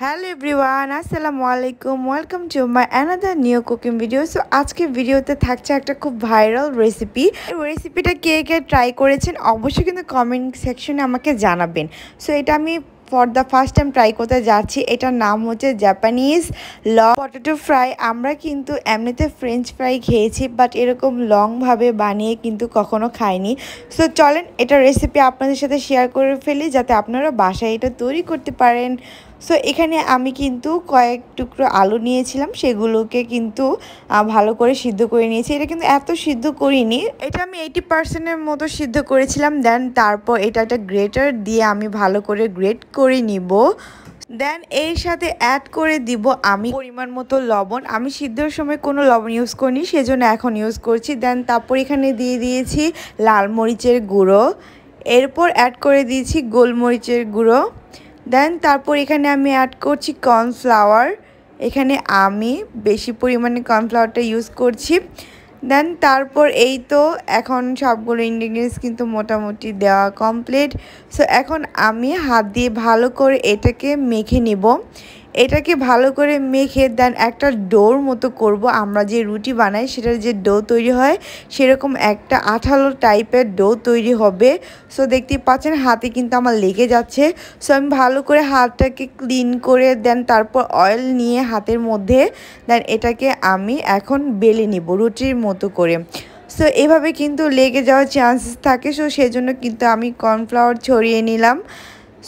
Hello everyone, আসসালামু আলাইকুম, welcome to my another new cooking video. So আজকে ভিডিওতে থাকছে একটা খুব ভাইরাল রেসিপিটা কে কে ট্রাই করেছেন অবশ্যই কিন্তু কমেন্ট সেকশনে আমাকে জানাবেন। সো এটা আমি for the first time try করতে যাচ্ছি। এটার নাম হচ্ছে জাপানিজ লং পটেটো ফ্রাই। আমরা কিন্তু এমনিতে ফ্রেঞ্চ ফ্রাই খেয়েছি, বাট এরকম লংভাবে বানিয়ে কিন্তু কখনো খাইনি। সো চলেন এটা রেসিপি আপনাদের সাথে শেয়ার করে ফেলি, যাতে আপনারা বাসায় এটা তৈরি করতে পারেন। সো এখানে আমি কিন্তু কয়েক টুকরো আলু নিয়েছিলাম, সেগুলোকে কিন্তু ভালো করে সিদ্ধ করে নিয়েছি। এটা কিন্তু এত সিদ্ধ করিনি, এটা আমি 80%-এর মতো সিদ্ধ করেছিলাম। দেন তারপর এটা একটা গ্রেটার দিয়ে আমি ভালো করে গ্রেট করে নিব। দেন এর সাথে অ্যাড করে দিব আমি পরিমাণ মতো লবণ। আমি সিদ্ধর সময় কোনো লবণ ইউজ করিনি, সেজন্য এখন ইউজ করছি। দেন তারপর এখানে দিয়ে দিয়েছি লাল মরিচের গুঁড়ো, এরপর অ্যাড করে দিয়েছি গোলমরিচের গুঁড়ো। দেন তারপর এখানে আমি অ্যাড করছি কর্নফ্লাওয়ার। এখানে আমি বেশি পরিমাণে কর্নফ্লাওয়ারটা ইউজ করছি। দেন তারপর এই তো এখন সবগুলো ইনগ্রিডিয়েন্টস কিন্তু মোটামুটি দেওয়া কমপ্লিট। সো এখন আমি হাত দিয়ে ভালো করে এটাকে মেখে নিব। এটাকে ভালো করে মেখে দেন একটা ডোর মতো করব। আমরা যে রুটি বানাই সেটার যে ডো তৈরি হয়, সেরকম একটা আঠালো টাইপের ডো তৈরি হবে। সো দেখতেই পাচ্ছেন হাতে কিন্তু আমার লেগে যাচ্ছে। সো আমি ভালো করে হাতটাকে ক্লিন করে দেন তারপর অয়েল নিয়ে হাতের মধ্যে দেন এটাকে আমি এখন বেলে নিব রুটির মতো করে। সো এভাবে কিন্তু লেগে যাওয়ার চান্সেস থাকে। সো সেজন্য কিন্তু আমি কর্নফ্লাওয়ার ছড়িয়ে নিলাম।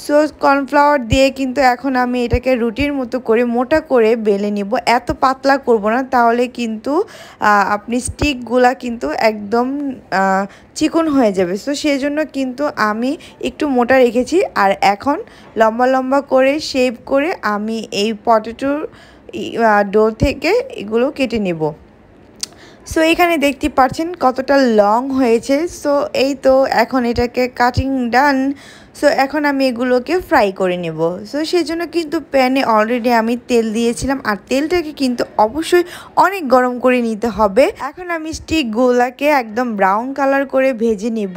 সো কর্নফ্লাওয়ার দিয়ে কিন্তু এখন আমি এটাকে রুটির মতো করে মোটা করে বেলে নিব। এত পাতলা করব না, তাহলে কিন্তু আপনি স্টিকগুলা কিন্তু একদম চিকন হয়ে যাবে। সো সেই জন্য কিন্তু আমি একটু মোটা রেখেছি। আর এখন লম্বা লম্বা করে শেপ করে আমি এই পটেটোর ডো থেকে এগুলো কেটে নেব। সো এখানে দেখতে পাচ্ছেন কতটা লং হয়েছে। সো এই তো এখন এটাকে কাটিং ডান। সো এখন আমি এগুলোকে ফ্রাই করে নেব। সো সেই জন্য কিন্তু প্যানে অলরেডি আমি তেল দিয়েছিলাম, আর তেলটাকে কিন্তু অবশ্যই অনেক গরম করে নিতে হবে। এখন আমি স্টিকগুলোকে একদম ব্রাউন কালার করে ভেজে নেব।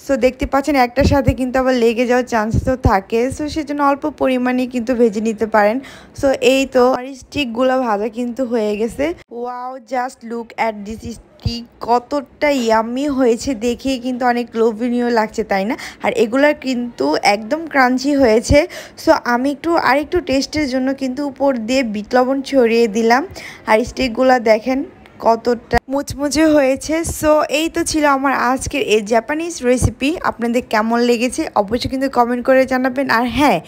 সো দেখতে পাচ্ছেন একটার সাথে কিন্তু আবার লেগে যাওয়ার চান্সেসও থাকে। সো সেজন্য অল্প পরিমাণে কিন্তু ভেজে নিতে পারেন। সো এই তো আমার স্টিকগুলো ভাজা কিন্তু হয়ে গেছে। Wow, just look at this stick, কতটা ইয়াম্মি হয়েছে, দেখেই কিন্তু অনেক লোভনীয় লাগছে, তাই না? আর এগুলার কিন্তু একদম ক্রাঞ্চি হয়েছে। সো আমি আরেকটু টেস্টের জন্য কিন্তু উপর দিয়ে বিট লবণ ছড়িয়ে দিলাম। আর স্টিকগুলো দেখেন কতটা মুচমুচে হয়েছে। সো এই তো ছিল আমার আজকের এই জাপানিজ রেসিপি। আপনাদের কেমন লেগেছে অবশ্যই কিন্তু কমেন্ট করে জানাবেন। আর হ্যাঁ,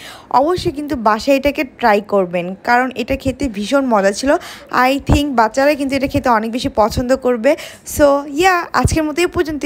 অবশ্যই কিন্তু বাসায় এটাকে ট্রাই করবেন, কারণ এটা খেতে ভীষণ মজা ছিল। আই থিঙ্ক বাচ্চারা কিন্তু এটা খেতে অনেক বেশি পছন্দ করবে। সো আজকের মতো এই পর্যন্ত।